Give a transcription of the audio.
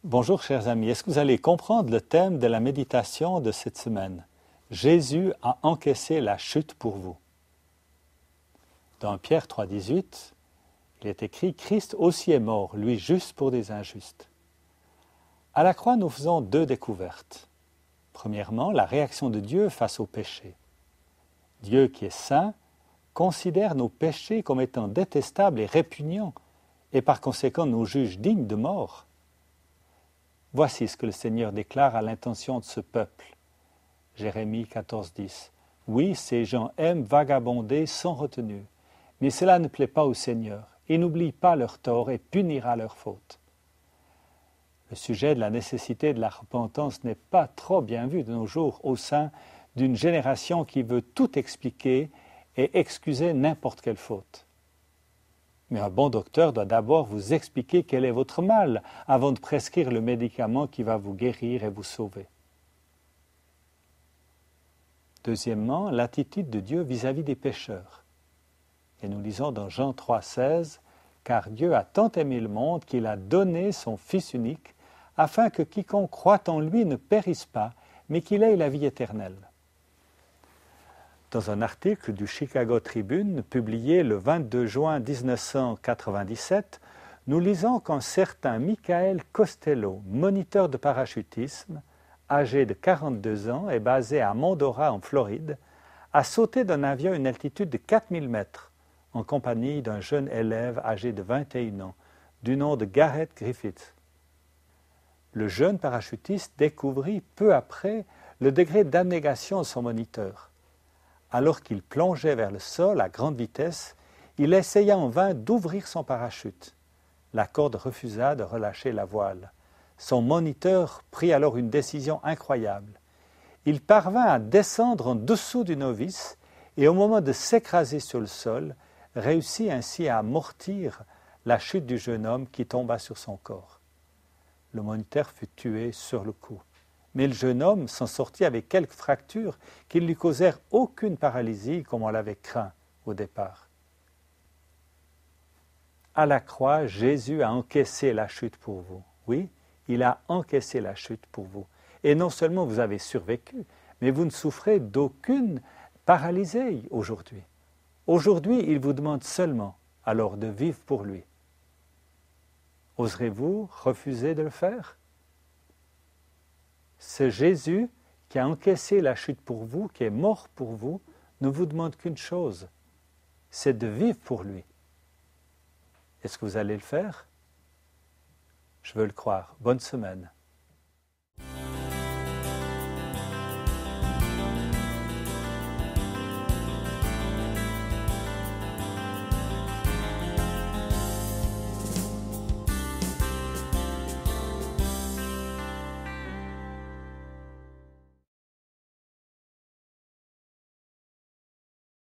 Bonjour chers amis, est-ce que vous allez comprendre le thème de la méditation de cette semaine? Jésus a encaissé la chute pour vous. Dans Pierre 3,18, il est écrit « Christ aussi est mort, lui juste pour des injustes ». À la croix, nous faisons deux découvertes. Premièrement, la réaction de Dieu face au péché. Dieu qui est saint considère nos péchés comme étant détestables et répugnants et par conséquent nous juge dignes de mort. Voici ce que le Seigneur déclare à l'intention de ce peuple. Jérémie 14,10. Oui, ces gens aiment vagabonder sans retenue, mais cela ne plaît pas au Seigneur. Il n'oublie pas leurs torts et punira leurs fautes. Le sujet de la nécessité de la repentance n'est pas trop bien vu de nos jours au sein d'une génération qui veut tout expliquer et excuser n'importe quelle faute. Mais un bon docteur doit d'abord vous expliquer quel est votre mal avant de prescrire le médicament qui va vous guérir et vous sauver. Deuxièmement, l'attitude de Dieu vis-à-vis des pécheurs. Et nous lisons dans Jean 3,16 « Car Dieu a tant aimé le monde qu'il a donné son Fils unique, afin que quiconque croit en lui ne périsse pas, mais qu'il ait la vie éternelle. » Dans un article du Chicago Tribune publié le 22 juin 1997, nous lisons qu'un certain Michael Costello, moniteur de parachutisme, âgé de 42 ans et basé à Mondora en Floride, a sauté d'un avion à une altitude de 4000 mètres en compagnie d'un jeune élève âgé de 21 ans, du nom de Garrett Griffith. Le jeune parachutiste découvrit peu après le degré d'abnégation de son moniteur. Alors qu'il plongeait vers le sol à grande vitesse, il essaya en vain d'ouvrir son parachute. La corde refusa de relâcher la voile. Son moniteur prit alors une décision incroyable. Il parvint à descendre en dessous du novice et au moment de s'écraser sur le sol, réussit ainsi à amortir la chute du jeune homme qui tomba sur son corps. Le moniteur fut tué sur le coup. Mais le jeune homme s'en sortit avec quelques fractures qui ne lui causèrent aucune paralysie comme on l'avait craint au départ. À la croix, Jésus a encaissé la chute pour vous. Oui, il a encaissé la chute pour vous. Et non seulement vous avez survécu, mais vous ne souffrez d'aucune paralysie aujourd'hui. Aujourd'hui, il vous demande seulement alors de vivre pour lui. Oserez-vous refuser de le faire? Ce Jésus qui a encaissé la chute pour vous, qui est mort pour vous, ne vous demande qu'une chose, c'est de vivre pour lui. Est-ce que vous allez le faire? Je veux le croire. Bonne semaine.